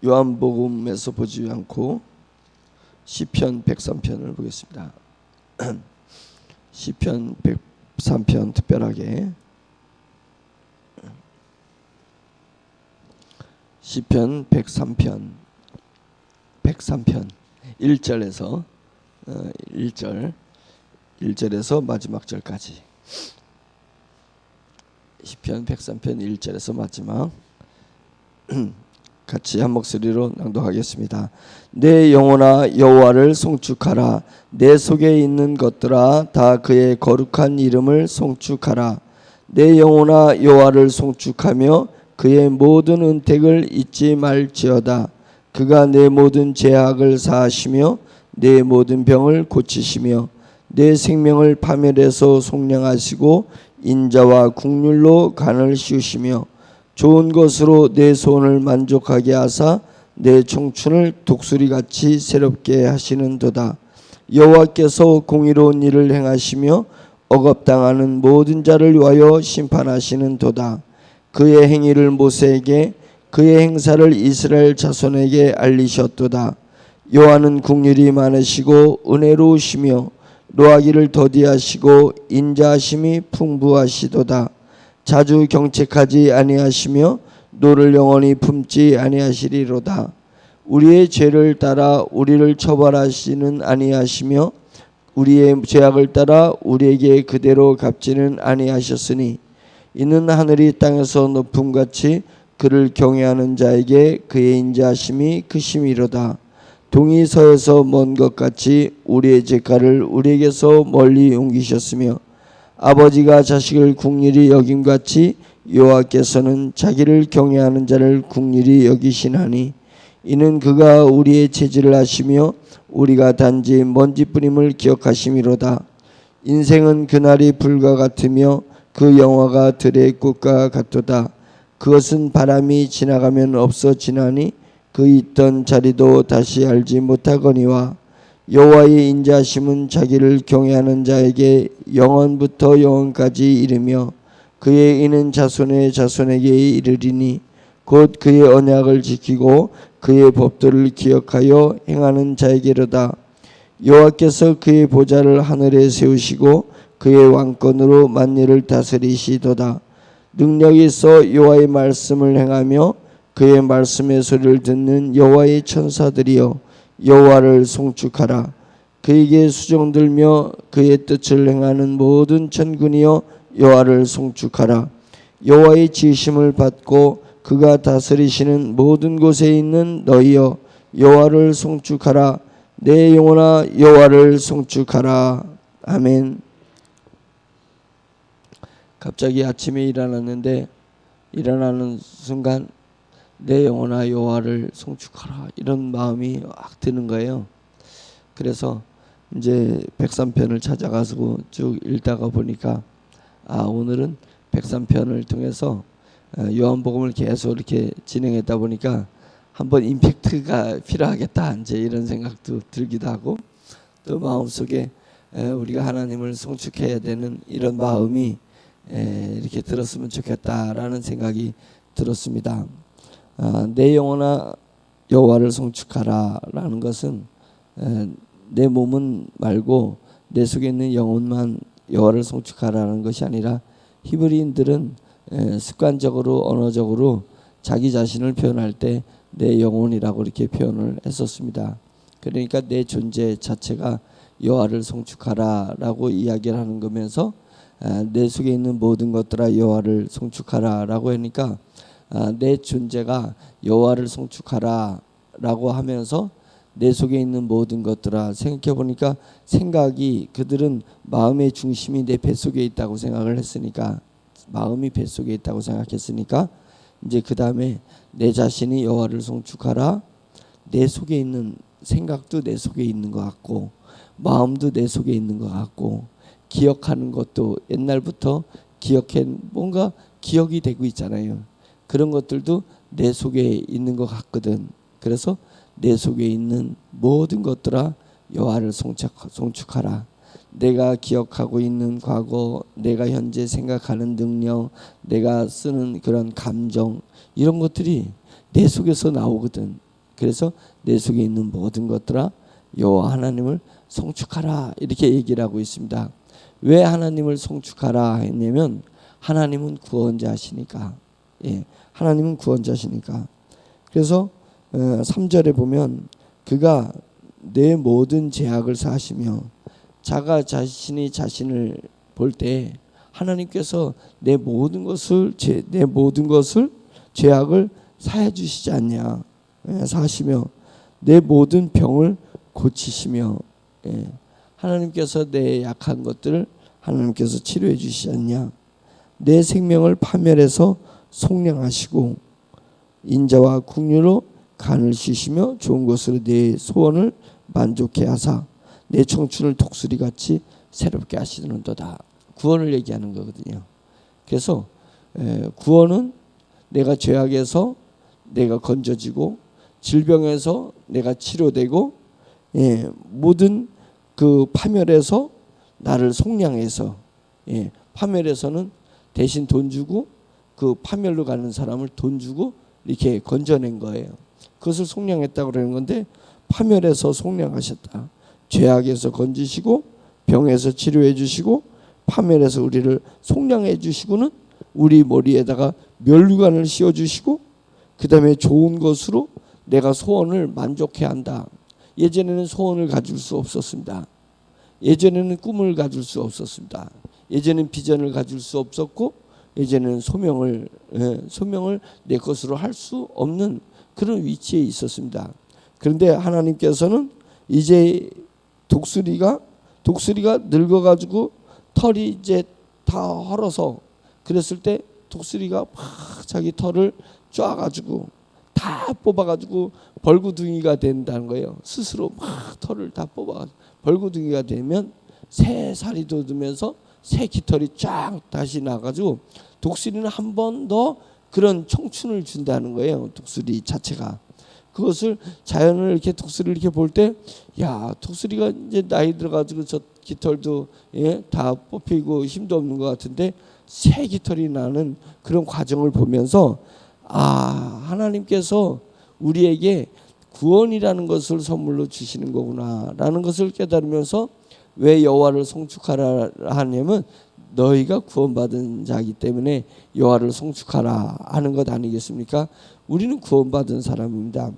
요한복음에서 보지 않고 시편 103편을 보겠습니다. 시편 103편 특별하게 시편 103편 1절에서 1절에서 마지막 절까지 시편 103편 1절에서 마지막 같이 한 목소리로 낭독하겠습니다. 내 영혼아 여호와를 송축하라. 내 속에 있는 것들아 다 그의 거룩한 이름을 송축하라. 내 영혼아 여호와를 송축하며 그의 모든 은택을 잊지 말지어다. 그가 내 모든 죄악을 사하시며 내 모든 병을 고치시며 내 생명을 파멸해서 속량하시고 인자와 국률로 간을 씌우시며 좋은 것으로 내 소원을 만족하게 하사 내 청춘을 독수리같이 새롭게 하시는도다. 여호와께서 공의로운 일을 행하시며 억압당하는 모든 자를 위하여 심판하시는도다. 그의 행위를 모세에게 그의 행사를 이스라엘 자손에게 알리셨도다. 여호와는 긍휼이 많으시고 은혜로우시며 노하기를 더디하시고 인자하심이 풍부하시도다. 자주 경책하지 아니하시며 노를 영원히 품지 아니하시리로다. 우리의 죄를 따라 우리를 처벌하시는 아니하시며 우리의 죄악을 따라 우리에게 그대로 갚지는 아니하셨으니 이는 하늘이 땅에서 높음같이 그를 경외하는 자에게 그의 인자하심이 크심이로다. 동이 서에서 먼 것 같이 우리의 죄가를 우리에게서 멀리 옮기셨으며 아버지가 자식을 긍휼히 여김같이 여호와께서는 자기를 경외하는 자를 긍휼히 여기시나니 이는 그가 우리의 체질을 아시며 우리가 단지 먼지뿐임을 기억하심이로다. 인생은 그날이 불과 같으며 그 영화가 들의 꽃과 같도다. 그것은 바람이 지나가면 없어지나니 그 있던 자리도 다시 알지 못하거니와 여호와의 인자하심은 자기를 경외하는 자에게 영원부터 영원까지 이르며 그의 이는 자손의 자손에게 이르리니 곧 그의 언약을 지키고 그의 법도를 기억하여 행하는 자에게로다. 여호와께서 그의 보좌를 하늘에 세우시고 그의 왕권으로 만일을 다스리시도다. 능력이 있어 여호와의 말씀을 행하며 그의 말씀의 소리를 듣는 여호와의 천사들이여 여호와를 송축하라. 그에게 수종들며 그의 뜻을 행하는 모든 천군이여 여호와를 송축하라. 여호와의 지으심을 받고 그가 다스리시는 모든 곳에 있는 너희여 여호와를 송축하라. 내 영혼아 여호와를 송축하라. 아멘. 갑자기 아침에 일어났는데 일어나는 순간 내 영혼아 여호와를 송축하라 이런 마음이 확 드는 거예요. 그래서 이제 103편을 찾아가서 쭉 읽다가 보니까 오늘은 103편을 통해서 요한복음을 계속 이렇게 진행했다 보니까 한번 임팩트가 필요하겠다 이제 이런 생각도 들기도 하고 또 마음속에 우리가 하나님을 송축해야 되는 이런 마음이 이렇게 들었으면 좋겠다라는 생각이 들었습니다. 내 영혼아 여호와를 송축하라 라는 것은 내 몸은 말고 내 속에 있는 영혼만 여호와를 송축하라는 것이 아니라 히브리인들은 습관적으로 언어적으로 자기 자신을 표현할 때 내 영혼이라고 이렇게 표현을 했었습니다. 그러니까 내 존재 자체가 여호와를 송축하라 라고 이야기를 하는 거면서 내 속에 있는 모든 것들아 여호와를 송축하라 라고 하니까 내 존재가 여호와를 송축하라 라고 하면서 내 속에 있는 모든 것들아 생각해 보니까 생각이 그들은 마음의 중심이 내 뱃속에 있다고 생각을 했으니까 마음이 뱃속에 있다고 생각했으니까 이제 그 다음에 내 자신이 여호와를 송축하라. 내 속에 있는 생각도 내 속에 있는 것 같고 마음도 내 속에 있는 것 같고 기억하는 것도 옛날부터 기억해 뭔가 기억이 되고 있잖아요. 그런 것들도 내 속에 있는 것 같거든. 그래서 내 속에 있는 모든 것들아 여호와를 송축하라. 내가 기억하고 있는 과거, 내가 현재 생각하는 능력, 내가 쓰는 그런 감정 이런 것들이 내 속에서 나오거든. 그래서 내 속에 있는 모든 것들아 여호와 하나님을 송축하라 이렇게 얘기를 하고 있습니다. 왜 하나님을 송축하라 했냐면 하나님은 구원자시니까. 하나님은 구원자시니까. 그래서 3절에 보면 그가 내 모든 죄악을 사하시며 자가 자신이 자신을 볼 때 하나님께서 내 모든 것을 죄악을 사해 주시지 않냐. 사하시며 내 모든 병을 고치시며 하나님께서 내 약한 것들을 하나님께서 치료해 주시지 않냐. 내 생명을 파멸해서 속량하시고 인자와 긍휼로 간을 씻으며 좋은 것으로 내 소원을 만족해 하사 내 청춘을 독수리같이 새롭게 하시는도다. 구원을 얘기하는 거거든요. 그래서 구원은 내가 죄악에서 내가 건져지고 질병에서 내가 치료되고 모든 그 파멸에서 나를 속량해서 파멸에서는 대신 돈 주고 그 파멸로 가는 사람을 돈 주고 이렇게 건져낸 거예요. 그것을 속량했다고 그러는 건데 파멸에서 속량하셨다. 죄악에서 건지시고 병에서 치료해 주시고 파멸에서 우리를 속량해 주시고는 우리 머리에다가 면류관을 씌워 주시고 그 다음에 좋은 것으로 내가 소원을 만족해 한다. 예전에는 소원을 가질 수 없었습니다. 예전에는 꿈을 가질 수 없었습니다. 예전에는 비전을 가질 수 없었고 예전에는 소명을 내 것으로 할 수 없는 그런 위치에 있었습니다. 그런데 하나님께서는 이제 독수리가 늙어가지고 털이 이제 다 헐어서 그랬을 때 독수리가 막 자기 털을 쪼아가지고 다 뽑아가지고 벌구둥이가 된다는 거예요. 스스로 막 털을 다 뽑아가지고 벌구둥이가 되면 새 살이 돋으면서 새 깃털이 쫙 다시 나가지고 독수리는 한 번 더 그런 청춘을 준다는 거예요. 독수리 자체가. 그것을 자연을 이렇게 독수리를 이렇게 볼 때 야, 독수리가 이제 나이 들어가지고 저 깃털도 다 뽑히고 힘도 없는 것 같은데 새 깃털이 나는 그런 과정을 보면서 하나님께서 우리에게 구원이라는 것을 선물로 주시는 거구나라는 것을 깨달으면서 왜 여호와를 송축하라 하냐면 너희가 구원받은 자이기 때문에 여호와를 송축하라 하는 것 아니겠습니까? 우리는 구원받은 사람입니다.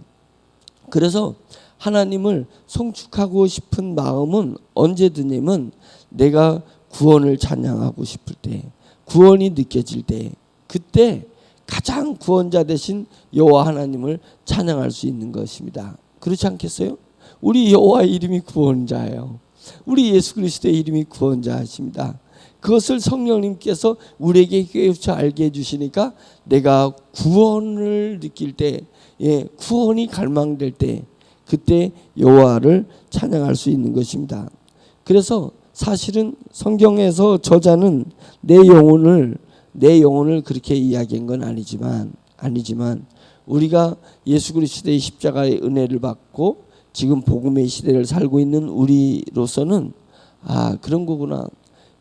그래서 하나님을 송축하고 싶은 마음은 언제든지면 내가 구원을 찬양하고 싶을 때, 구원이 느껴질 때, 그때 가장 구원자 되신 여호와 하나님을 찬양할 수 있는 것입니다. 그렇지 않겠어요? 우리 여호와 이름이 구원자예요. 우리 예수 그리스도의 이름이 구원자이십니다. 그것을 성령님께서 우리에게 깨우쳐 알게 해주시니까 내가 구원을 느낄 때, 구원이 갈망될 때 그때 여호와를 찬양할 수 있는 것입니다. 그래서 사실은 성경에서 저자는 내 영혼을 그렇게 이야기한 건 아니지만 우리가 예수 그리스도의 십자가의 은혜를 받고 지금 복음의 시대를 살고 있는 우리로서는 그런 거구나.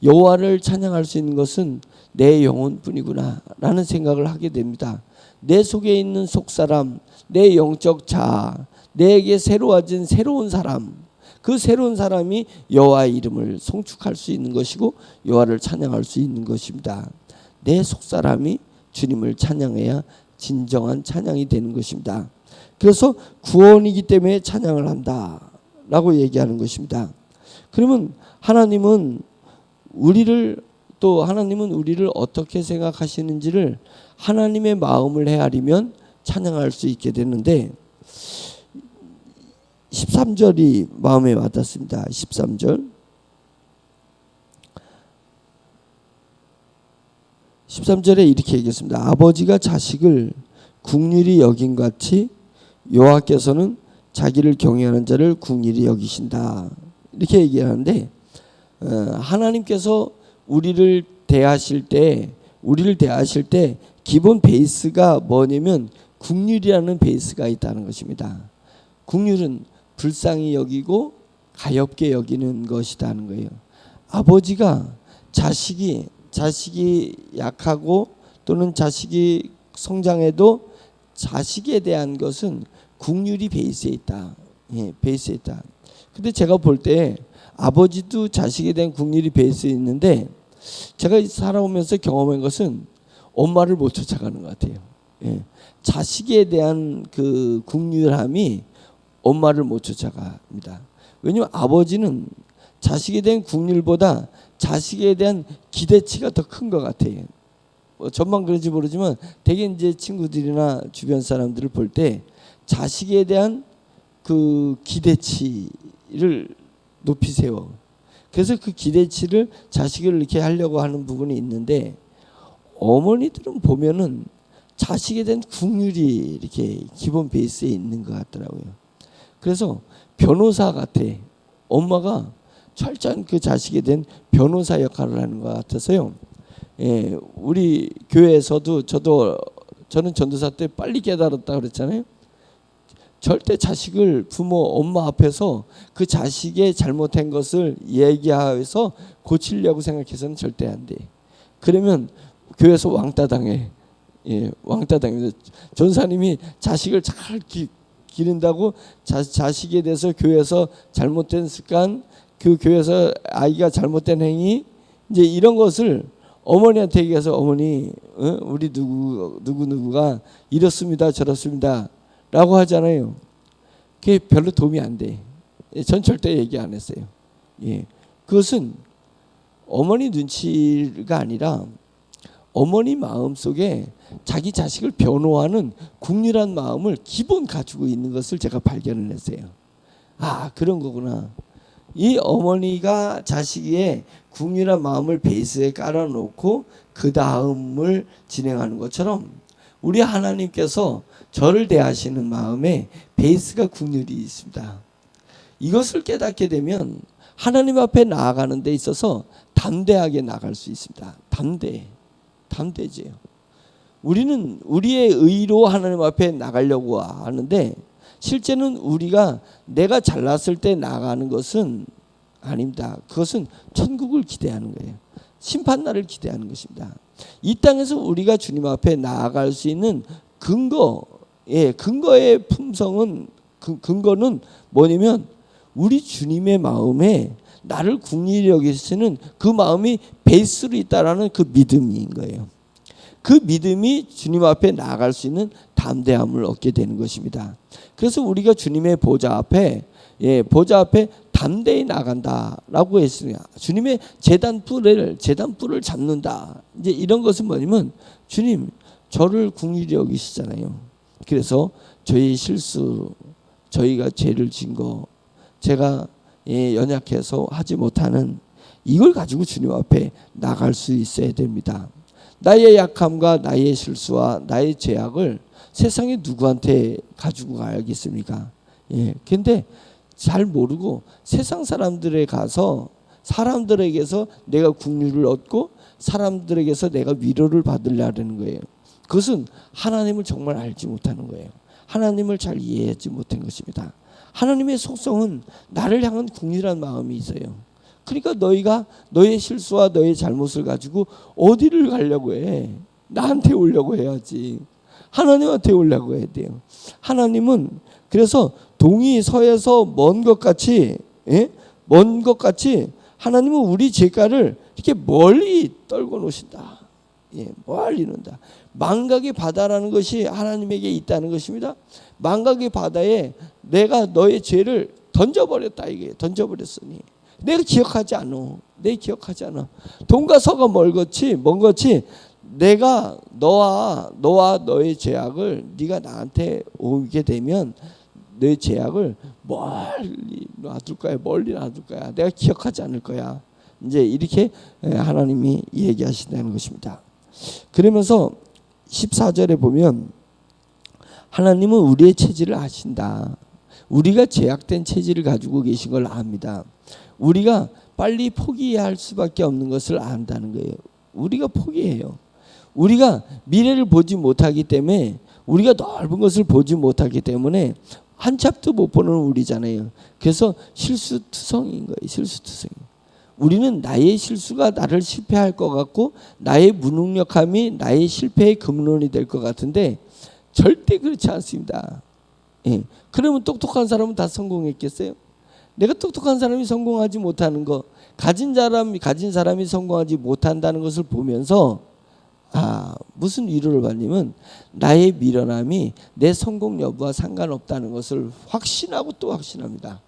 여호와를 찬양할 수 있는 것은 내 영혼뿐이구나 라는 생각을 하게 됩니다. 내 속에 있는 속사람, 내 영적 자아, 내게 새로워진 새로운 사람, 그 새로운 사람이 여호와의 이름을 송축할 수 있는 것이고 여호와를 찬양할 수 있는 것입니다. 내 속사람이 주님을 찬양해야 진정한 찬양이 되는 것입니다. 그래서 구원이기 때문에 찬양을 한다라고 얘기하는 것입니다. 그러면 하나님은 우리를 어떻게 생각하시는지를 하나님의 마음을 헤아리면 찬양할 수 있게 되는데 13절이 마음에 와닿습니다. 13절에 이렇게 얘기했습니다. 아버지가 자식을 긍휼히 여긴 같이 여호와께서는 자기를 경외하는 자를 긍휼히 여기신다. 이렇게 얘기하는데 하나님께서 우리를 대하실 때 기본 베이스가 뭐냐면 긍휼이라는 베이스가 있다는 것입니다. 긍휼은 불쌍히 여기고 가엾게 여기는 것이라는 거예요. 아버지가 자식이 약하고 또는 자식이 성장해도 자식에 대한 것은 국률이 베이스에 있다. 예, 베이스에 있다. 근데 제가 볼 때 아버지도 자식에 대한 국률이 베이스에 있는데 제가 살아오면서 경험한 것은 엄마를 못 쫓아가는 것 같아요. 예, 자식에 대한 그 국률함이 엄마를 못 쫓아갑니다. 왜냐하면 아버지는 자식에 대한 국률보다 자식에 대한 기대치가 더 큰 것 같아요. 전만 그런지 모르지만 대개 이제 친구들이나 주변 사람들을 볼 때 자식에 대한 그 기대치를 높이 세워. 그래서 그 기대치를 자식을 이렇게 하려고 하는 부분이 있는데 어머니들은 보면은 자식에 대한 국률이 이렇게 기본 베이스에 있는 것 같더라고요. 그래서 변호사 같아. 엄마가 철저한 그 자식에 대한 변호사 역할을 하는 것 같아서요. 예, 우리 교회에서도 저는 전도사 때 빨리 깨달았다 그랬잖아요. 절대 자식을 부모 엄마 앞에서 그 자식의 잘못한 것을 얘기해서 고치려고 생각해서는 절대 안 돼. 그러면 교회에서 왕따 당해. 예, 왕따 당해. 전사님이 자식을 잘 기른다고 자식에 대해서 교회에서 잘못된 습관, 그 교회에서 아이가 잘못된 행위, 이제 이런 것을 어머니한테 얘기해서 어머니, 우리 누구가 이렇습니다 저렇습니다 라고 하잖아요. 그게 별로 도움이 안 돼. 전 절대 얘기 안 했어요. 예, 그것은 어머니 눈치가 아니라 어머니 마음속에 자기 자식을 변호하는 국률한 마음을 기본 가지고 있는 것을 제가 발견을 했어요. 아, 그런 거구나. 이 어머니가 자식의 국률한 마음을 베이스에 깔아놓고 그 다음을 진행하는 것처럼 우리 하나님께서 저를 대하시는 마음에 베이스가 국률이 있습니다. 이것을 깨닫게 되면 하나님 앞에 나아가는 데 있어서 담대하게 나갈 수 있습니다. 담대지요. 우리는 우리의 의로 하나님 앞에 나가려고 하는데 실제는 우리가 내가 잘났을 때 나가는 것은 아닙니다. 그것은 천국을 기대하는 거예요. 심판날을 기대하는 것입니다. 이 땅에서 우리가 주님 앞에 나아갈 수 있는 근거의 품성은 근거는 뭐냐면 우리 주님의 마음에 나를 국리히 여기시는 그 마음이 베이스로 있다라는 그 믿음인 거예요. 그 믿음이 주님 앞에 나아갈 수 있는 담대함을 얻게 되는 것입니다. 그래서 우리가 주님의 보좌 앞에 담대히 나간다라고 했습니다. 주님의 제단뿔을 잡는다. 이제 이런 것은 뭐냐면 주님 저를 긍휼히 여기시잖아요. 그래서 저희 실수, 저희가 죄를 진 거, 제가 연약해서 하지 못하는 이걸 가지고 주님 앞에 나갈 수 있어야 됩니다. 나의 약함과 나의 실수와 나의 죄악을 세상에 누구한테 가지고 가야겠습니까? 근데 잘 모르고 세상 사람들에 가서 사람들에게서 내가 긍휼을 얻고 사람들에게서 내가 위로를 받으려는 거예요. 그것은 하나님을 정말 알지 못하는 거예요. 하나님을 잘 이해하지 못한 것입니다. 하나님의 속성은 나를 향한 긍휼한 마음이 있어요. 그러니까 너희가 너의 실수와 너의 잘못을 가지고 어디를 가려고 해? 나한테 오려고 해야지. 하나님한테 오려고 해야 돼요. 하나님은 그래서 동이 서에서 먼 것 같이 하나님은 우리 죄가를 이렇게 멀리 떨궈 놓으신다. 멀리 놓는다. 망각의 바다라는 것이 하나님에게 있다는 것입니다. 망각의 바다에 내가 너의 죄를 던져버렸다. 이게 던져버렸으니 내가 기억하지 않아. 동과 서가 먼 것이 내가 너와 너의 죄악을 네가 나한테 오게 되면 내 죄악을 멀리 놔둘 거야. 내가 기억하지 않을 거야. 이제 이렇게 하나님이 얘기하신다는 것입니다. 그러면서 14절에 보면 하나님은 우리의 체질을 아신다. 우리가 죄악된 체질을 가지고 계신 걸 압니다. 우리가 빨리 포기해야 할 수밖에 없는 것을 안다는 거예요. 우리가 포기해요. 우리가 미래를 보지 못하기 때문에 우리가 넓은 것을 보지 못하기 때문에 한 찹도 못 보는 우리잖아요. 그래서 실수투성인 거예요. 실수투성. 우리는 나의 실수가 나를 실패할 것 같고 나의 무능력함이 나의 실패의 근원이 될 것 같은데 절대 그렇지 않습니다. 예. 그러면 똑똑한 사람은 다 성공했겠어요? 내가 똑똑한 사람이 성공하지 못하는 거, 가진 사람이 성공하지 못한다는 것을 보면서 무슨 위로를 받냐면 나의 미련함이 내 성공 여부와 상관없다는 것을 확신하고 또 확신합니다.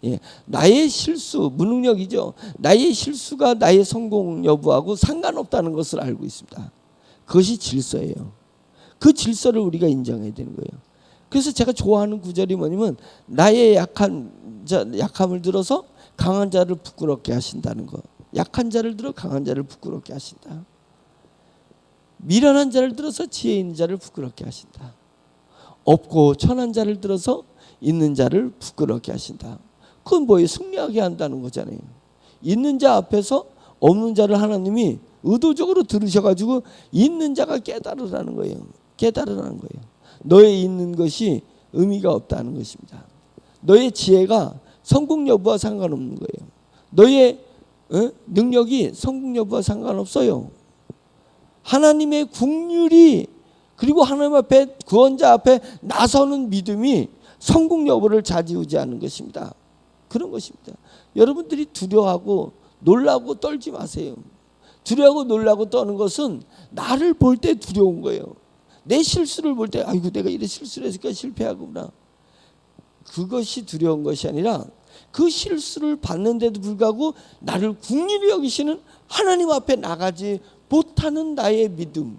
예, 나의 실수, 무능력이죠. 나의 실수가 나의 성공 여부하고 상관없다는 것을 알고 있습니다. 그것이 질서예요. 그 질서를 우리가 인정해야 되는 거예요. 그래서 제가 좋아하는 구절이 뭐냐면 나의 약함을 들어서 강한 자를 부끄럽게 하신다는 것. 약한 자를 들어 강한 자를 부끄럽게 하신다. 미련한 자를 들어서 지혜 있는 자를 부끄럽게 하신다. 없고 천한 자를 들어서 있는 자를 부끄럽게 하신다. 그건 뭐예요? 승리하게 한다는 거잖아요. 있는 자 앞에서 없는 자를 하나님이 의도적으로 들으셔가지고 있는 자가 깨달으라는 거예요. 깨달으라는 거예요. 너의 있는 것이 의미가 없다는 것입니다. 너의 지혜가 성공 여부와 상관없는 거예요. 너의 능력이 성공 여부와 상관없어요. 하나님의 긍휼이 그리고 하나님 앞에 구원자 앞에 나서는 믿음이 성공 여부를 좌지우지하는 것입니다. 그런 것입니다. 여러분들이 두려워하고 놀라고 떨지 마세요. 두려워하고 놀라고 떠는 것은 나를 볼 때 두려운 거예요. 내 실수를 볼 때 아이고 내가 이래 실수를 했으니까 실패하구나. 그것이 두려운 것이 아니라 그 실수를 봤는데도 불구하고 나를 긍휼히 여기시는 하나님 앞에 나가지 못하는 나의 믿음,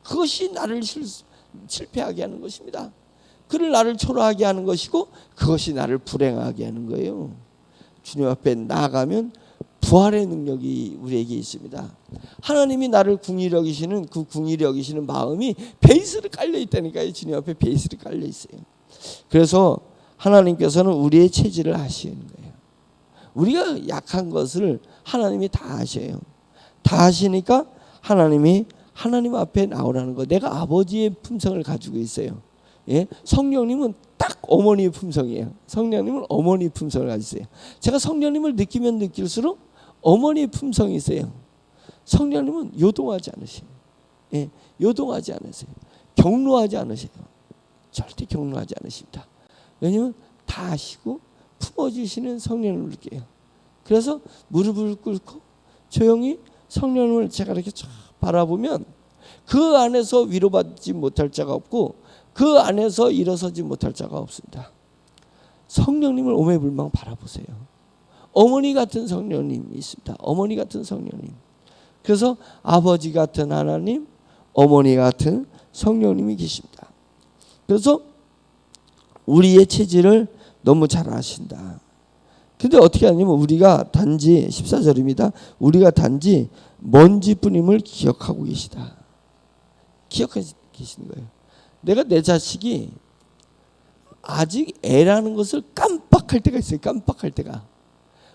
그것이 나를 실패하게 하는 것입니다. 그를 나를 초라하게 하는 것이고 그것이 나를 불행하게 하는 거예요. 주님 앞에 나아가면 부활의 능력이 우리에게 있습니다. 하나님이 나를 긍휼히 여기시는 그 긍휼히 여기시는 마음이 베이스를 깔려 있다니까요. 주님 앞에 베이스를 깔려 있어요. 그래서 하나님께서는 우리의 체질을 아시는 거예요. 우리가 약한 것을 하나님이 다 아셔요. 다 아시니까 하나님이 하나님 앞에 나오라는 거. 내가 아버지의 품성을 가지고 있어요. 예? 성령님은 딱 어머니의 품성이에요. 성령님은 어머니의 품성을 가지고 있어요. 제가 성령님을 느끼면 느낄수록 어머니의 품성이 있어요. 성령님은 요동하지 않으세요. 예? 요동하지 않으세요. 경로하지 않으세요. 절대 경로하지 않으십니다. 왜냐하면 다 아시고 품어주시는 성령님을 느껴요. 그래서 무릎을 꿇고 조용히 성령님을 제가 이렇게 쫙 바라보면 그 안에서 위로받지 못할 자가 없고 그 안에서 일어서지 못할 자가 없습니다. 성령님을 오매불망 바라보세요. 어머니 같은 성령님이 있습니다. 어머니 같은 성령님. 그래서 아버지 같은 하나님, 어머니 같은 성령님이 계십니다. 그래서 우리의 체질을 너무 잘 아신다. 근데 어떻게 하냐면 우리가 단지 14절입니다. 우리가 단지 먼지뿐임을 기억하고 계시다. 기억하고 계시는 거예요. 내가 내 자식이 아직 애라는 것을 깜빡할 때가 있어요. 깜빡할 때가.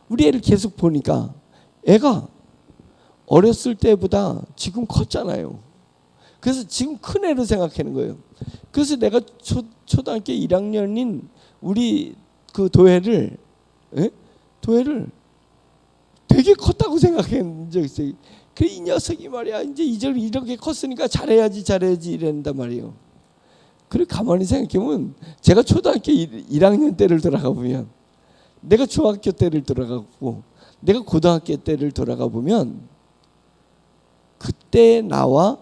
우리 애를 계속 보니까 애가 어렸을 때보다 지금 컸잖아요. 그래서 지금 큰 애로 생각하는 거예요. 그래서 내가 초등학교 1학년인 우리 그 도혜를 되게 컸다고 생각한 적 있어요. 그 이 녀석이 말이야 이제 이렇게 컸으니까 잘해야지 이랬단 말이에요. 그리고 가만히 생각해보면 제가 초등학교 1학년 때를 돌아가 보면 내가 중학교 때를 돌아가고 내가 고등학교 때를 돌아가 보면 그때 나와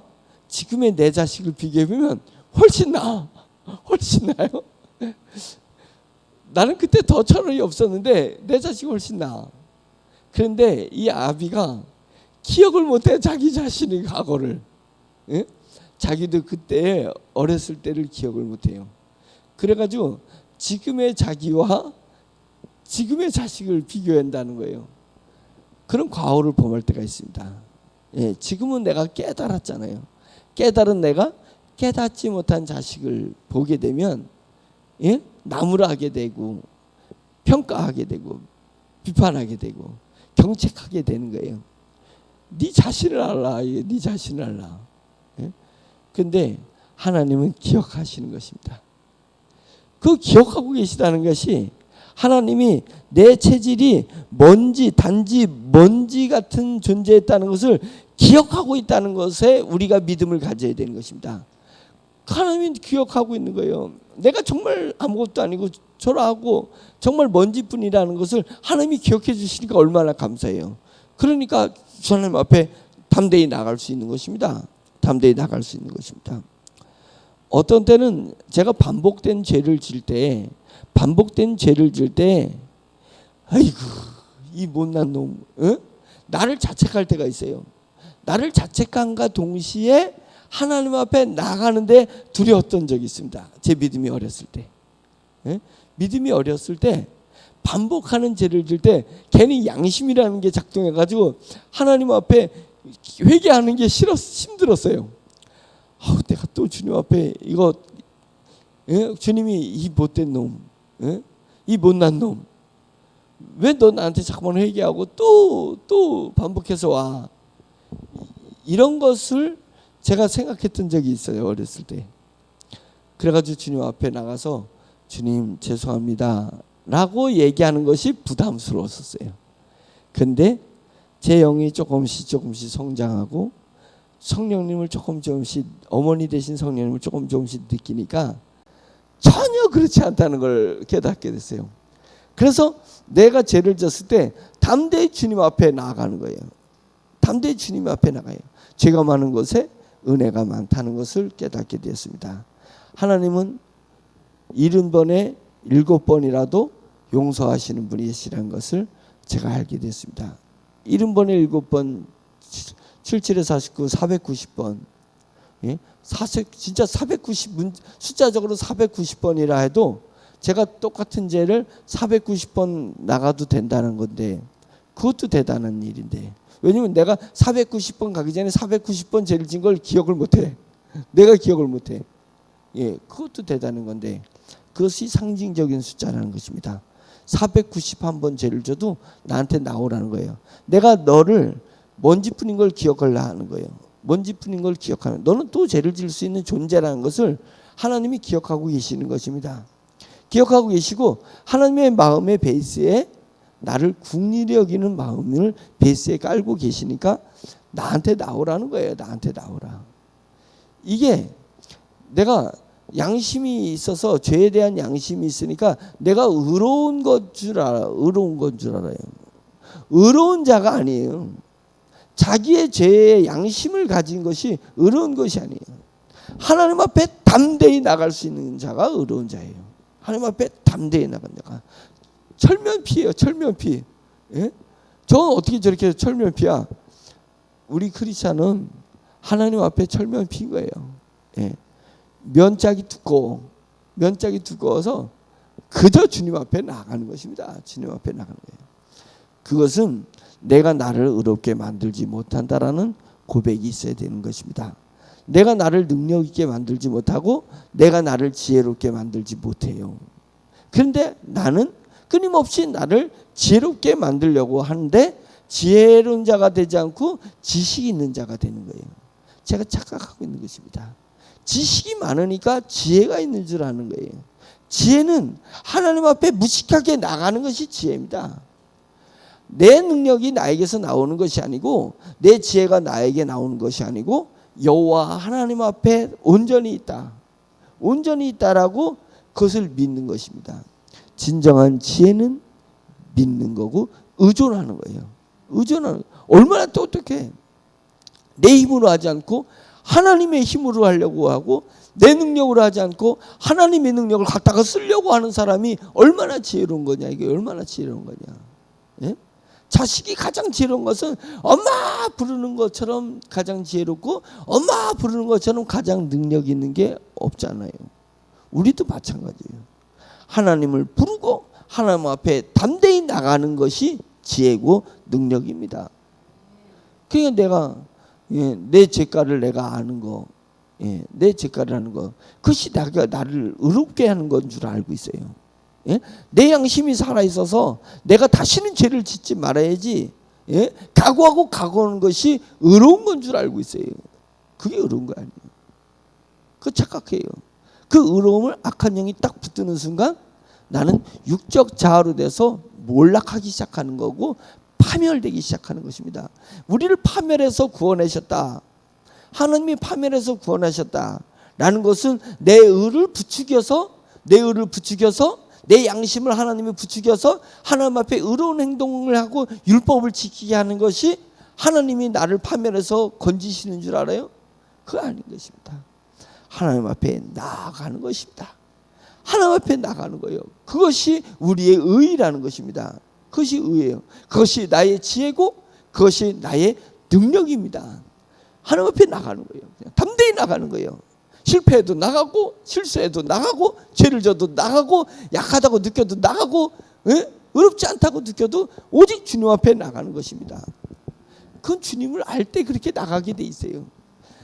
지금의 내 자식을 비교해보면 훨씬 나아. 훨씬 나아요. 나는 그때 더 철학이 없었는데 내 자식이 훨씬 나아. 그런데 이 아비가 기억을 못해. 자기 자신의 과거를. 예? 자기도 그때 어렸을 때를 기억을 못해요. 그래가지고 지금의 자기와 지금의 자식을 비교한다는 거예요. 그런 과오를 범할 때가 있습니다. 예, 지금은 내가 깨달았잖아요. 깨달은 내가 깨닫지 못한 자식을 보게 되면 나무라하게 되고 평가하게 되고 비판하게 되고 경책하게 되는 거예요. 네 자신을 알라. 네 자신을 알라. 그런데 하나님은 기억하시는 것입니다. 그 기억하고 계시다는 것이 하나님이 내 체질이 단지 먼지 같은 존재였다는 것을 기억하고 있다는 것에 우리가 믿음을 가져야 되는 것입니다. 하나님이 기억하고 있는 거예요. 내가 정말 아무것도 아니고 초라하고 정말 먼지뿐이라는 것을 하나님이 기억해 주시니까 얼마나 감사해요. 그러니까 하나님 앞에 담대히 나갈 수 있는 것입니다. 담대히 나갈 수 있는 것입니다. 어떤 때는 제가 반복된 죄를 질 때 아이고 이 못난 놈, 나를 자책할 때가 있어요. 나를 자책함과 동시에 하나님 앞에 나가는데 두려웠던 적이 있습니다. 제 믿음이 어렸을 때. 믿음이 어렸을 때 반복하는 죄를 질 때 괜히 양심이라는 게 작동해가지고 하나님 앞에 회개하는 게 힘들었어요. 내가 또 주님 앞에 이거 주님이 이 못된 놈, 이 못난 놈, 왜 너 나한테 자꾸만 회개하고 또 반복해서 와. 이런 것을 제가 생각했던 적이 있어요. 어렸을 때. 그래가지고 주님 앞에 나가서 주님 죄송합니다 라고 얘기하는 것이 부담스러웠었어요. 근데 제 영이 조금씩 성장하고 성령님을 조금씩, 어머니 되신 성령님을 조금씩 느끼니까 전혀 그렇지 않다는 걸 깨닫게 됐어요. 그래서 내가 죄를 졌을 때 담대히 주님 앞에 나아가는 거예요. 담대히 주님 앞에 나가요. 죄가 많은 곳에 은혜가 많다는 것을 깨닫게 되었습니다. 하나님은 70번에 7번이라도 용서하시는 분이시라는 것을 제가 알게 됐습니다. 70번에 7번, 77에 49, 490번. 예? 진짜 490, 숫자적으로 490번이라 해도 제가 똑같은 죄를 490번 나가도 된다는 건데, 그것도 대단한 일인데, 왜냐면 내가 490번 가기 전에 490번 죄를 진 걸 기억을 못해. 내가 기억을 못해. 예, 그것도 대단한 건데, 그것이 상징적인 숫자라는 것입니다. 491번 죄를 져도 나한테 나오라는 거예요. 내가 너를 먼지뿐인 걸 기억하려 하는 거예요. 먼지뿐인 걸 기억하는, 너는 또 죄를 질 수 있는 존재라는 것을 하나님이 기억하고 계시는 것입니다. 기억하고 계시고 하나님의 마음의 베이스에 나를 긍휼히 여기는 마음을 베이스에 깔고 계시니까 나한테 나오라는 거예요. 나한테 나오라. 이게 내가 양심이 있어서, 죄에 대한 양심이 있으니까 내가 의로운 건 줄 알아요. 의로운 자가 아니에요. 자기의 죄의 양심을 가진 것이 의로운 것이 아니에요. 하나님 앞에 담대히 나갈 수 있는 자가 의로운 자예요. 하나님 앞에 담대히 나간 자가. 철면피예요. 철면피. 예? 저는 어떻게 저렇게 철면피야? 우리 크리스찬은 하나님 앞에 철면피인 거예요. 예. 면짝이 두꺼워서 그저 주님 앞에 나가는 것입니다. 주님 앞에 나가는 거예요. 그것은 내가 나를 의롭게 만들지 못한다라는 고백이 있어야 되는 것입니다. 내가 나를 능력 있게 만들지 못하고 내가 나를 지혜롭게 만들지 못해요. 그런데 나는 끊임없이 나를 지혜롭게 만들려고 하는데 지혜로운 자가 되지 않고 지식이 있는 자가 되는 거예요. 제가 착각하고 있는 것입니다. 지식이 많으니까 지혜가 있는 줄 아는 거예요. 지혜는 하나님 앞에 무식하게 나가는 것이 지혜입니다. 내 능력이 나에게서 나오는 것이 아니고, 내 지혜가 나에게 나오는 것이 아니고, 여호와 하나님 앞에 온전히 있다라고 그것을 믿는 것입니다. 진정한 지혜는 믿는 거고 의존하는 거예요. 의존하는, 얼마나 똑똑해. 내 힘으로 하지 않고 하나님의 힘으로 하려고 하고, 내 능력으로 하지 않고 하나님의 능력을 갖다가 쓰려고 하는 사람이 얼마나 지혜로운 거냐. 이게 얼마나 지혜로운 거냐. 예? 자식이 가장 지혜로운 것은 엄마 부르는 것처럼 가장 지혜롭고, 엄마 부르는 것처럼 가장 능력 있는 게 없잖아요. 우리도 마찬가지예요. 하나님을 부르고 하나님 앞에 담대히 나가는 것이 지혜고 능력입니다. 그러니까 내가 내 죄가를 내가 아는 거, 내 죄가를 아는 거, 그것이 나를 의롭게 하는 건 줄 알고 있어요. 내 양심이 살아있어서 내가 다시는 죄를 짓지 말아야지 각오하고 각오하는 것이 의로운 건 줄 알고 있어요. 그게 의로운 거 아니에요. 그거 착각해요. 그 의로움을 악한 영이 딱 붙드는 순간 나는 육적 자아로 돼서 몰락하기 시작하는 거고 파멸되기 시작하는 것입니다. 우리를 파멸해서 구원하셨다, 하나님이 파멸해서 구원하셨다 라는 것은 내 의를 부추겨서 내 양심을 하나님이 부추겨서 하나님 앞에 의로운 행동을 하고 율법을 지키게 하는 것이 하나님이 나를 파멸해서 건지시는 줄 알아요? 그거 아닌 것입니다. 하나님 앞에 나아가는 것입니다. 하나님 앞에 나가는 거예요. 그것이 우리의 의라는 것입니다. 그것이 의예요. 그것이 나의 지혜고 그것이 나의 능력입니다. 하나님 앞에 나가는 거예요. 그냥 담대히 나가는 거예요. 실패해도 나가고 실수해도 나가고 죄를 져도 나가고 약하다고 느껴도 나가고 어렵지 않다고 느껴도 오직 주님 앞에 나가는 것입니다. 그건 주님을 알 때 그렇게 나가게 돼 있어요.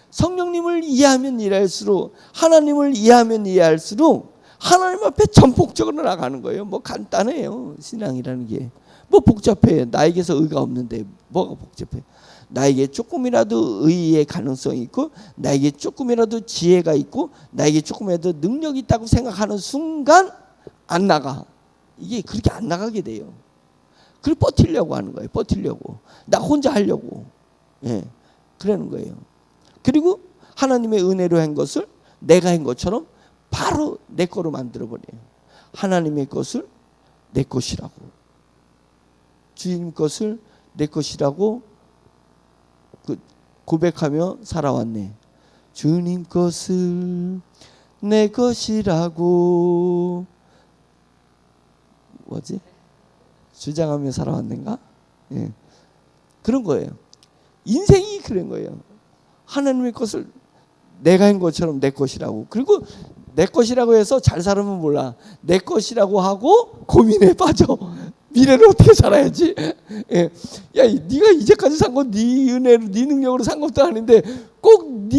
성령님을 이해하면 이해할수록 하나님을 이해하면 이해할수록 하나님 앞에 전폭적으로 나가는 거예요. 뭐 간단해요. 신앙이라는 게. 뭐 복잡해. 나에게서 의가 없는데 뭐가 복잡해. 나에게 조금이라도 의의 가능성이 있고 나에게 조금이라도 지혜가 있고 나에게 조금이라도 능력이 있다고 생각하는 순간 안 나가. 이게 그렇게 안 나가게 돼요. 그걸 버티려고 하는 거예요. 버티려고. 나 혼자 하려고. 예, 그러는 거예요. 그리고 하나님의 은혜로 한 것을 내가 한 것처럼 바로 내 거로 만들어버려요. 하나님의 것을 내 것이라고. 주님 것을 내 것이라고 고백하며 살아왔네. 주님 것을 내 것이라고 뭐지? 주장하며 살아왔는가? 예. 그런 거예요. 인생이 그런 거예요. 하나님의 것을 내가 한 것처럼 내 것이라고. 그리고 내 것이라고 해서 잘 살으면 몰라. 내 것이라고 하고 고민에 빠져. 미래를 어떻게 살아야지? 예. 야, 네가 이제까지 산 건 네 은혜로, 네 능력으로 산 것도 아닌데 꼭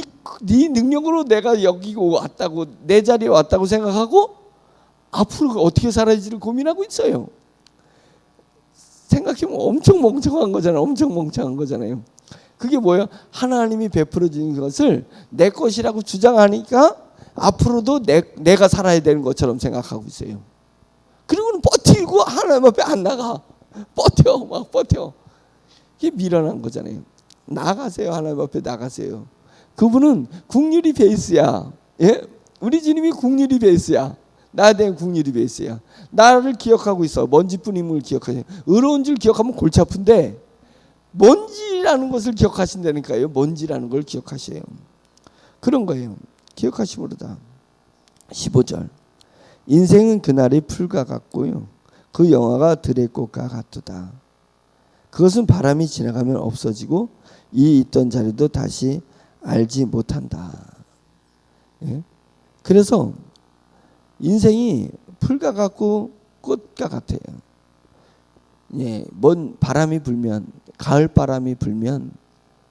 네 능력으로 내가 여기 왔다고, 내 자리에 왔다고 생각하고 앞으로 어떻게 살아야지를 고민하고 있어요. 생각해보면 엄청 멍청한 거잖아요. 엄청 멍청한 거잖아요. 그게 뭐예요? 하나님이 베풀어 주는 것을 내 것이라고 주장하니까 앞으로도 내가 살아야 되는 것처럼 생각하고 있어요. 그리고는 버티고 하나님 앞에 안 나가. 버텨. 막 버텨. 이게 미련한 거잖아요. 나가세요. 하나님 앞에 나가세요. 그분은 국률이 베이스야. 예? 우리 주님이 국률이 베이스야. 나에 대한 국률이 베이스야. 나를 기억하고 있어. 먼지뿐임을 기억하세요. 의로운 줄 기억하면 골치 아픈데 먼지라는 것을 기억하신다니까요. 먼지라는 걸 기억하세요. 그런 거예요. 기억하심으로다. 15절. 인생은 그날의 풀과 같고요. 그 영화가 들의 꽃과 같도다. 그것은 바람이 지나가면 없어지고 이 있던 자리도 다시 알지 못한다. 예? 그래서 인생이 풀과 같고 꽃과 같아요. 예, 먼 바람이 불면, 가을 바람이 불면,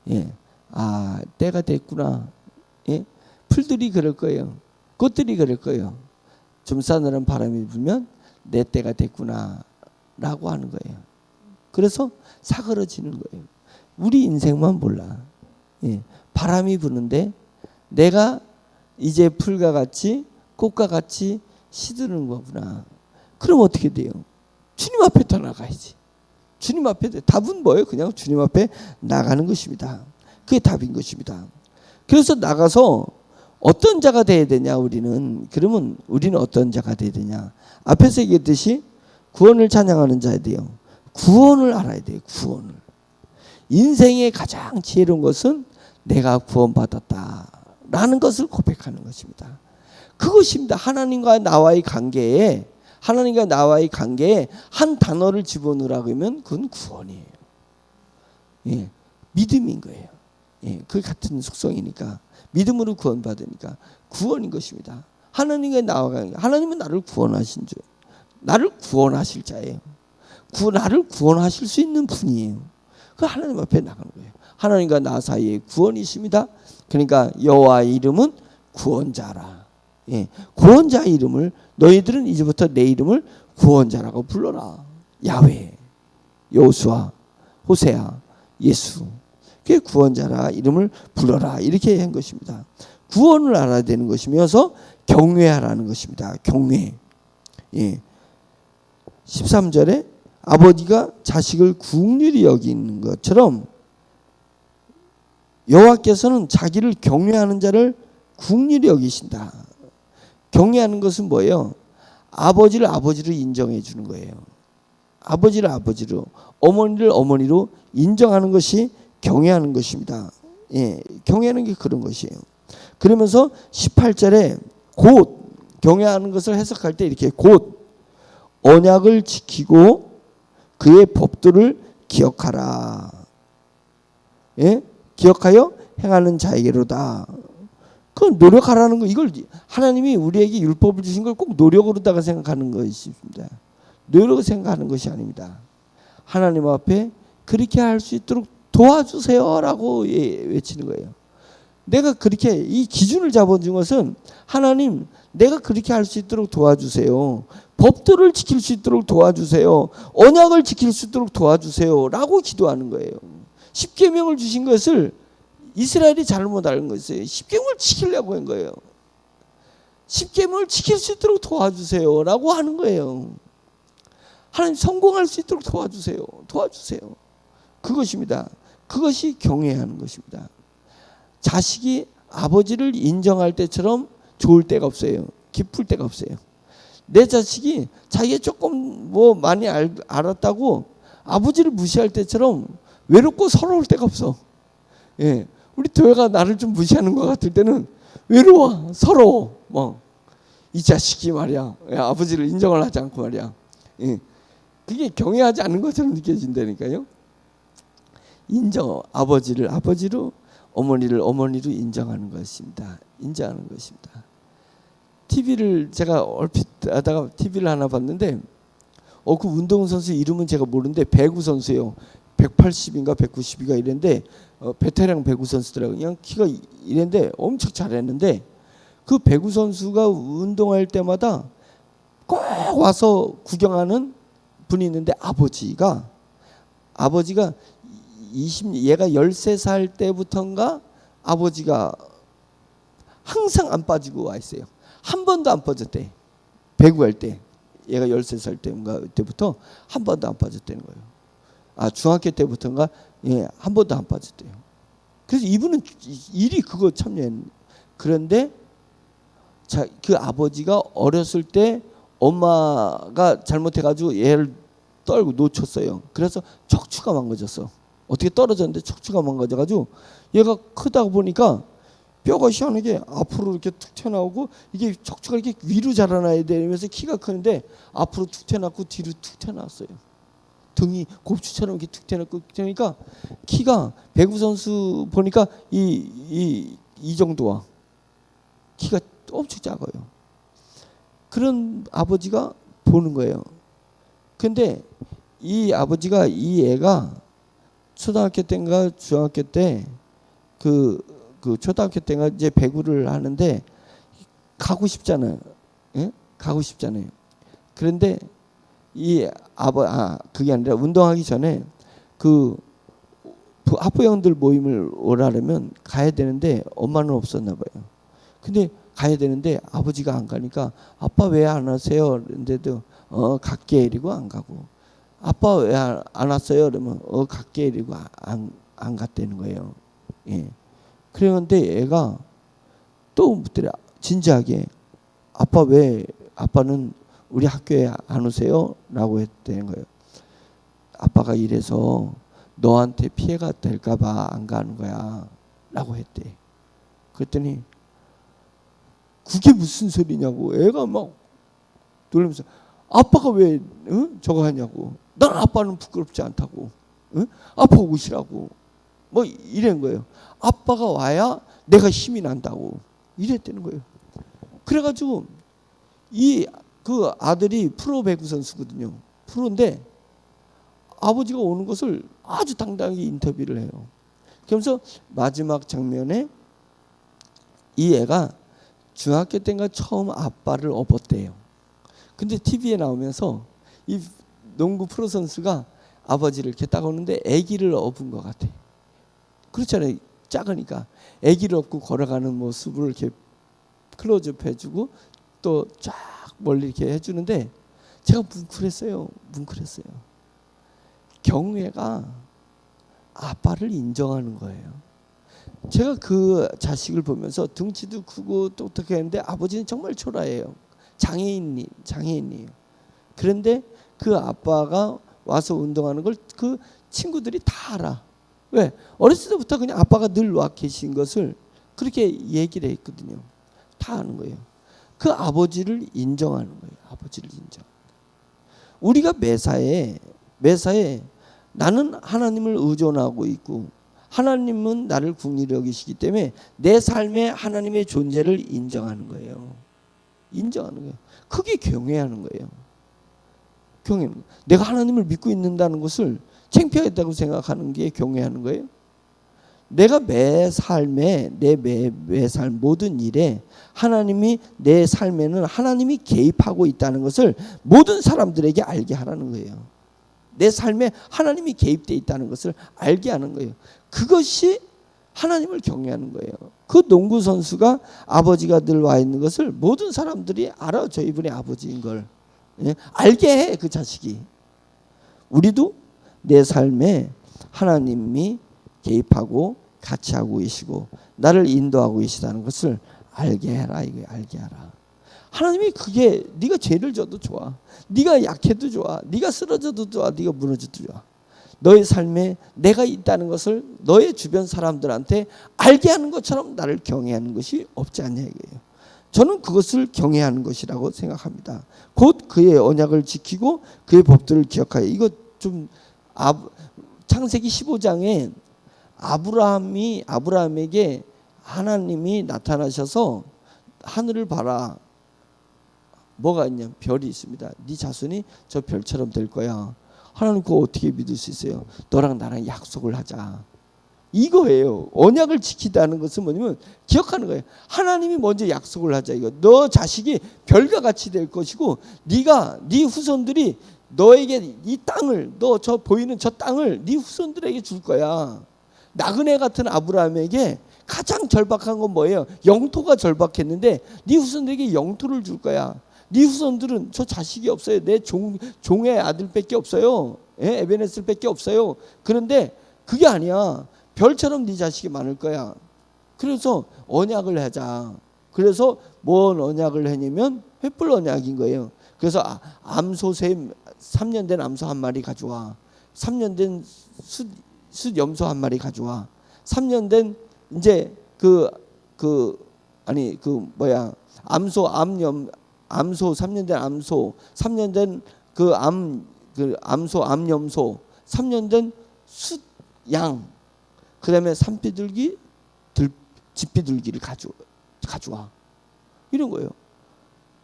예, 아, 때가 됐구나. 예? 풀들이 그럴 거예요. 꽃들이 그럴 거예요. 좀 싸늘한 바람이 불면 내 때가 됐구나 라고 하는 거예요. 그래서 사그러지는 거예요. 우리 인생만 몰라. 예, 바람이 부는데 내가 이제 풀과 같이 꽃과 같이 시드는 거구나. 그럼 어떻게 돼요? 주님 앞에 더 나가야지. 주님 앞에 답은 뭐예요? 그냥 주님 앞에 나가는 것입니다. 그게 답인 것입니다. 그래서 나가서 어떤 자가 돼야 되냐 우리는. 그러면 우리는 어떤 자가 돼야 되냐. 앞에서 얘기했듯이 구원을 찬양하는 자야 돼요. 구원을 알아야 돼요. 구원을. 인생의 가장 지혜로운 것은 내가 구원받았다라는 것을 고백하는 것입니다. 그것입니다. 하나님과 나와의 관계에 한 단어를 집어넣으라고 하면 그건 구원이에요. 예, 믿음인 거예요. 예, 그 같은 속성이니까 믿음으로 구원받으니까 구원인 것입니다. 하나님과 나와 관계. 하나님은 나를 구원하신 줄, 나를 구원하실 자예요. 나를 구원하실 수 있는 분이에요. 그 하나님 앞에 나가는 거예요. 하나님과 나 사이에 구원이 있습니다. 그러니까 여호와의 이름은 구원자라. 예, 구원자 이름을 너희들은 이제부터 내 이름을 구원자라고 불러라. 야훼, 여호수아, 호세아, 예수. 그게 구원자라 이름을 불러라. 이렇게 한 것입니다. 구원을 알아야 되는 것이면서 경외하라는 것입니다. 경외. 예. 13절에 아버지가 자식을 국률이 여기는 것처럼 여호와께서는 자기를 경외하는 자를 긍휼히 여기신다. 경외하는 것은 뭐예요? 아버지를 아버지로 인정해 주는 거예요. 아버지를 아버지로, 어머니를 어머니로 인정하는 것이 경외하는 것입니다. 예, 경외하는 게 그런 것이에요. 그러면서 18절에 곧 경외하는 것을 해석할 때 이렇게 곧 언약을 지키고 그의 법도를 기억하라. 예? 기억하여 행하는 자에게로다. 그 노력하라는 거, 이걸 하나님이 우리에게 율법을 주신 걸 꼭 노력으로다가 생각하는 것입니다. 노력을 생각하는 것이 아닙니다. 하나님 앞에 그렇게 할 수 있도록 도와주세요라고 외치는 거예요. 내가 그렇게 이 기준을 잡아준 것은 하나님, 내가 그렇게 할 수 있도록 도와주세요. 법도를 지킬 수 있도록 도와주세요. 언약을 지킬 수 있도록 도와주세요라고 기도하는 거예요. 십계명을 주신 것을 이스라엘이 잘못 알은 것이에요. 십계명을 지키려고 한 거예요. 십계명을 지킬 수 있도록 도와주세요라고 하는 거예요. 하나님, 성공할 수 있도록 도와주세요. 도와주세요. 그것입니다. 그것이 경외하는 것입니다. 자식이 아버지를 인정할 때처럼 좋을 때가 없어요. 기쁠 때가 없어요. 내 자식이 자기가 조금 뭐 많이 알았다고 아버지를 무시할 때처럼 외롭고 서러울 때가 없어. 예, 우리 도혜가 나를 좀 무시하는 것 같을 때는 외로워, 서러워. 뭐 이 자식이 말이야, 아버지를 인정을 하지 않고 말이야. 예, 그게 경외하지 않는 것처럼 느껴진다니까요. 인정, 아버지를 아버지로, 어머니를 어머니로 인정하는 것입니다. 인정하는 것입니다. TV를 제가 얼핏 하다가 TV를 하나 봤는데, 그 운동선수 이름은 제가 모르는데 배구 선수예요. 180인가 190인가 이랬는데 베테랑 배구 선수더라고요. 그냥 키가 이랬는데 엄청 잘했는데, 그 배구 선수가 운동할 때마다 꼭 와서 구경하는 분이 있는데, 아버지가 얘가 13살 때부터인가 아버지가 항상 안 빠지고 와 있어요. 한 번도 안 빠졌대. 배구할 때. 얘가 13살 때부터 한 번도 안 빠졌다는 거예요. 중학교 때부터인가, 예, 한 번도 안 빠졌대요. 그래서 이분은 일이 그거 참여했는데, 그런데 그 아버지가 어렸을 때 엄마가 잘못해가지고 얘를 떨고 놓쳤어요. 그래서 척추가 망가졌어. 어떻게 떨어졌는데 척추가 망가져가지고 얘가 크다 보니까 뼈가 희한하게 앞으로 이렇게 툭 튀어나오고, 이게 척추가 이렇게 위로 자라나야 되면서 키가 크는데 앞으로 툭 튀어나왔고 뒤로 툭 튀어나왔어요. 등이 곱추처럼 이렇게 툭 튀어나왔고, 그러니까 키가, 배구 선수 보니까 이 정도와 키가 엄청 작아요. 그런 아버지가 보는 거예요. 근데 이 아버지가, 이 애가 초등학교 때인가 중학교 때 그 초등학교 때인가 이제 배구를 하는데 가고 싶잖아요. 예? 가고 싶잖아요. 그런데 그게 아니라 운동하기 전에 그 학부형들 모임을 오라면 가야 되는데 엄마는 없었나 봐요. 근데 가야 되는데 아버지가 안 가니까 아빠 왜 안 하세요? 그런데도 갈게 이러고 안 가고, 아빠 왜 안 왔어요? 그러면 갈게 이러고 안 갔다는 거예요. 예. 그런데 애가 또 묻더래, 진지하게, 아빠는 우리 학교에 안 오세요? 라고 했다는 거예요. 아빠가 이래서 너한테 피해가 될까봐 안 가는 거야 라고 했대. 그랬더니 그게 무슨 소리냐고 애가 막 놀라면서, 아빠가 왜 저거 하냐고, 난 아빠는 부끄럽지 않다고, 아빠 오시라고 뭐 이런 거예요. 아빠가 와야 내가 힘이 난다고 이랬다는 거예요. 그래가지고 그 아들이 프로 배구 선수거든요. 프로인데 아버지가 오는 것을 아주 당당하게 인터뷰를 해요. 그러면서 마지막 장면에 이 애가 중학교 때인가 처음 아빠를 업었대요. 근데 TV에 나오면서 이 농구 프로 선수가 아버지를 이렇게 딱 오는데 아기를 업은 것 같아. 그렇잖아요. 작으니까 아기를 업고 걸어가는 모습을 이렇게 클로즈업 해주고 또 쫙 멀리 이렇게 해주는데 제가 뭉클했어요. 경외가 아빠를 인정하는 거예요. 제가 그 자식을 보면서 등치도 크고 똑똑했는데 아버지는 정말 초라해요. 장애인이에요. 그런데 그 아빠가 와서 운동하는 걸 그 친구들이 다 알아. 왜? 어렸을 때부터 그냥 아빠가 늘 와 계신 것을 그렇게 얘기를 했거든요. 다 아는 거예요. 그 아버지를 인정하는 거예요. 아버지를 인정. 우리가 매사에 나는 하나님을 의존하고 있고 하나님은 나를 긍휼히 여기시기 때문에 내 삶에 하나님의 존재를 인정하는 거예요. 인정하는 거예요. 그게 경외하는 거예요. 경외하는 거예요. 내가 하나님을 믿고 있는다는 것을 창피하다고 생각하는 게 경외하는 거예요. 내가 매 삶에 매 삶 모든 일에 하나님이 내 삶에는 하나님이 개입하고 있다는 것을 모든 사람들에게 알게 하라는 거예요. 내 삶에 하나님이 개입되어 있다는 것을 알게 하는 거예요. 그것이 하나님을 경외하는 거예요. 그 농구 선수가 아버지가 늘 와 있는 것을 모든 사람들이 알아. 저 이분이 아버지인 걸 알게 해. 그 자식이. 우리도 내 삶에 하나님이 개입하고 같이 하고 계시고 나를 인도하고 계시다는 것을 알게 해라. 이거 알게 하라. 하나님이 그게 네가 죄를 져도 좋아. 네가 약해도 좋아. 네가 쓰러져도 좋아. 네가 무너져도 좋아. 너의 삶에 내가 있다는 것을 너의 주변 사람들한테 알게 하는 것처럼 나를 경외하는 것이 없지 않냐 이거예요. 저는 그것을 경외하는 것이라고 생각합니다. 곧 그의 언약을 지키고 그의 법들을 기억하여. 이거 좀 창세기 15장에 아브라함에게 하나님이 나타나셔서 하늘을 봐라. 뭐가 있냐? 별이 있습니다. 네 자손이 저 별처럼 될 거야. 하나님 그거 어떻게 믿을 수 있어요? 너랑 나랑 약속을 하자. 이거예요. 언약을 지키다는 것은 뭐냐면 기억하는 거예요. 하나님이 먼저 약속을 하자. 이거 너 자식이 별과 같이 될 것이고 네 후손들이 너에게 이 땅을 너 저 보이는 저 땅을 네 후손들에게 줄 거야. 나그네 같은 아브라함에게 가장 절박한 건 뭐예요? 영토가 절박했는데 네 후손들에게 영토를 줄 거야. 네 후손들은 저 자식이 없어요. 내 종의 아들밖에 없어요. 에베네셀밖에 없어요. 그런데 그게 아니야. 별처럼 네 자식이 많을 거야. 그래서 언약을 하자. 그래서 뭔 언약을 했냐면 횃불 언약인 거예요. 그래서 암소샘 3년 된 암소 한 마리 가져와. 3년 된 숫 염소 한 마리 가져와. 3년 된 이제 암소 3년 된 암소, 3년 된 암소 암염소, 3년 된 숫 양, 그다음에 산비둘기, 집비둘기를 가져와. 이런 거예요.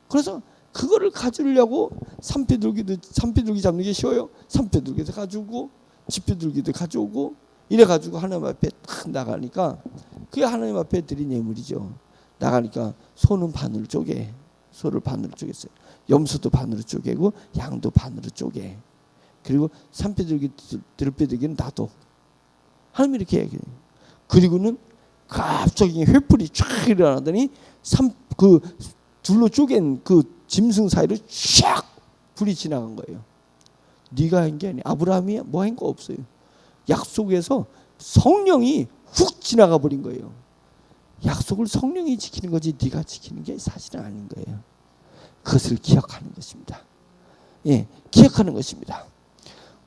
그래서 그거를 가지려고 산비둘기 잡는 게 쉬워요. 산비둘기도 가지고 집비둘기도 가져오고 이래 가지고 하나님 앞에 딱 나가니까 그게 하나님 앞에 드린 예물이죠. 나가니까 소는 반으로 쪼개. 소를 반으로 쪼갰어요. 염소도 반으로 쪼개고 양도 반으로 쪼개. 그리고 산비둘기 들비둘기는 놔둬. 하나님이 이렇게 얘기해요. 그리고는 갑자기 횃불이 쫙 일어나더니 그 둘로 쪼갠 그 짐승 사이로 쫙 불이 지나간 거예요. 네가 한 게 아니야. 아브라함이 뭐 한 거 없어요. 약속에서 성령이 훅 지나가 버린 거예요. 약속을 성령이 지키는 거지 네가 지키는 게 사실은 아닌 거예요. 그것을 기억하는 것입니다. 예, 기억하는 것입니다.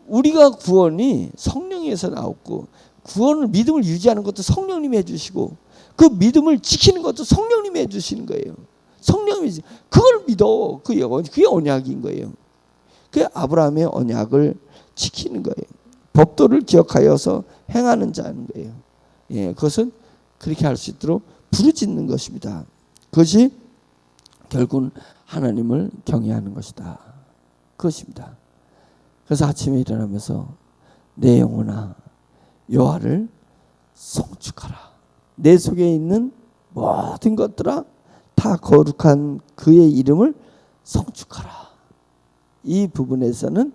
우리가 구원이 성령에서 나왔고 구원을 믿음을 유지하는 것도 성령님이 해주시고 그 믿음을 지키는 것도 성령님이 해주시는 거예요. 성령님이 그걸 믿어. 그게 언약인 거예요. 그게 아브라함의 언약을 지키는 거예요. 법도를 기억하여서 행하는 자는 거예요. 예, 그것은 그렇게 할 수 있도록 부르짖는 것입니다. 그것이 결국은 하나님을 경외하는 것이다. 그것입니다. 그래서 아침에 일어나면서 내 영혼아 여호와를 송축하라. 내 속에 있는 모든 것들아 다 거룩한 그의 이름을 송축하라. 이 부분에서는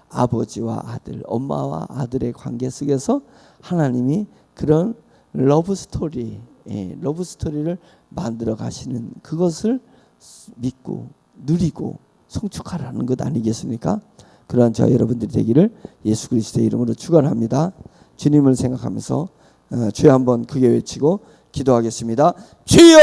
아버지와 아들, 엄마와 아들의 관계 속에서 하나님이 그런 러브 스토리를 만들어 가시는 그것을 믿고 누리고 송축하라는 것 아니겠습니까? 그러한 저와 여러분들이 되기를 예수 그리스도의 이름으로 축원합니다. 주님을 생각하면서 주여 한번 크게 외치고 기도하겠습니다. 주여!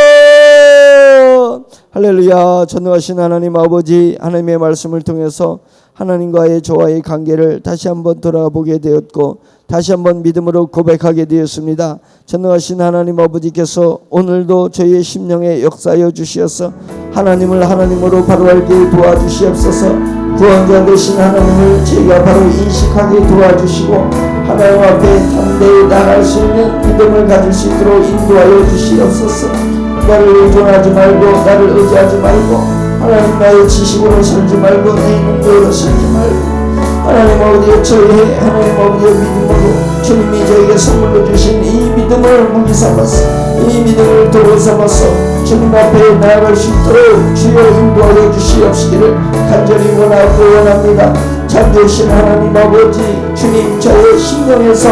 할렐루야. 전능하신 하나님 아버지, 하나님의 말씀을 통해서 하나님과의 저와의 관계를 다시 한번 돌아보게 되었고 다시 한번 믿음으로 고백하게 되었습니다. 전능하신 하나님 아버지께서 오늘도 저희의 심령에 역사하여 주시어서 하나님을 하나님으로 바로 알게 도와주시옵소서. 구원자 되신 하나님을 저희가 바로 인식하게 도와주시고 하나님 앞에 담대히 나갈 수 있는 믿음을 가질 수 있도록 인도하여 주시옵소서. 나를 의존하지 말고 나를 의지하지 말고 하나님 나의 지식으로 살지 말고 내 능력으로 살지 말고 하나님 아버지의 저희의 하나님 아버지의 믿음으로 주님이 저에게 선물로 주신 이 믿음을 무기 삼아서 이 믿음을 도구 삼아서 주님 앞에 나아갈 수 있도록 주여 인도하여 주시옵시기를 간절히 원하고 원합니다. 참되신 하나님 아버지, 주님 저의 심령에서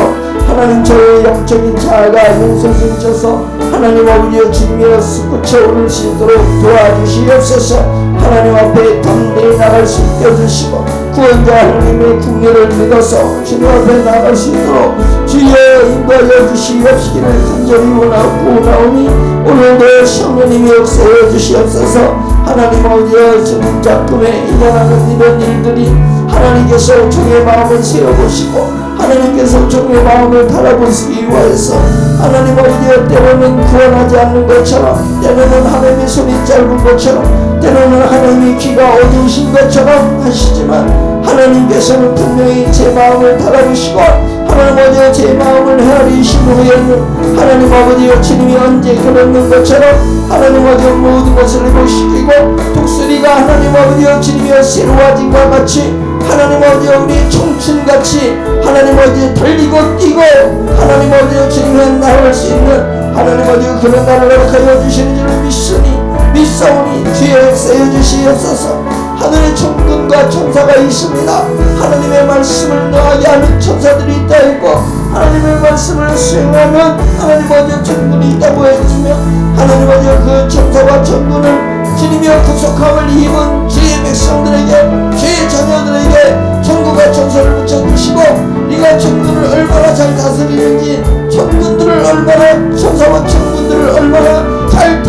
하나님 저의 영적인 자아가 용서스러워서 하나님 아버지여 주님이여 솟구쳐 오를 수 있도록 도와주시옵소서. 하나님 앞에 담대히 나갈 수 있게 해주시고 구원자 하나님의 국리를 믿어서 주님 앞에 나갈 수 있도록 주여 인도하여 주시옵시기를 간절히 원하고 원하오니 오늘도 성령님이 역사해 주시옵소서. 하나님 아버지여 주님 작품에 일어나는 이런 일들이 하나님께서 종의 마음을 세워보시고 하나님께서 종의 마음을 달아보시기 위하여서 하나님 아버지여 때로는 구원하지 않는 것처럼 때로는 하나님의 손이 짧은 것처럼 때로는 하나님의 귀가 어두우신 것처럼 하시지만 하나님께서는 분명히 제 마음을 달아보시고 하나님 아버지여 제 마음을 헤아리신 후에는 하나님 아버지여 주님이 언제 그랬는 것처럼 하나님 아버지여 모든 것을 회복시키고 독수리가 하나님 아버지여 주님이여 새로워진 것 같이 하나님 아버지여 우리 청춘같이 하나님 아버지여 달리고 뛰고 하나님 아버지여 주님의 나아갈 수 있는 하나님 아버지여 그런 나를 허락하여 주시는 줄을 믿사오니 주의 역사해 주시옵소서. 하늘의 천군과 천사가 있습니다. 하나님의 말씀을 너하게 하는 천사들이 있다 했고 하나님의 말씀을 수행하면 하나님 아버지여 천군이 있다고 했으며 하나님 아버지여 그 천사와 천군을 주님이여 구속함을 입은 주의 백성들에게 주의 자녀들에게 천군과 천사를 붙여주시고 네가 천군을 얼마나 잘 다스리는지 천군들을 얼마나 천사와 천군들을 얼마나 잘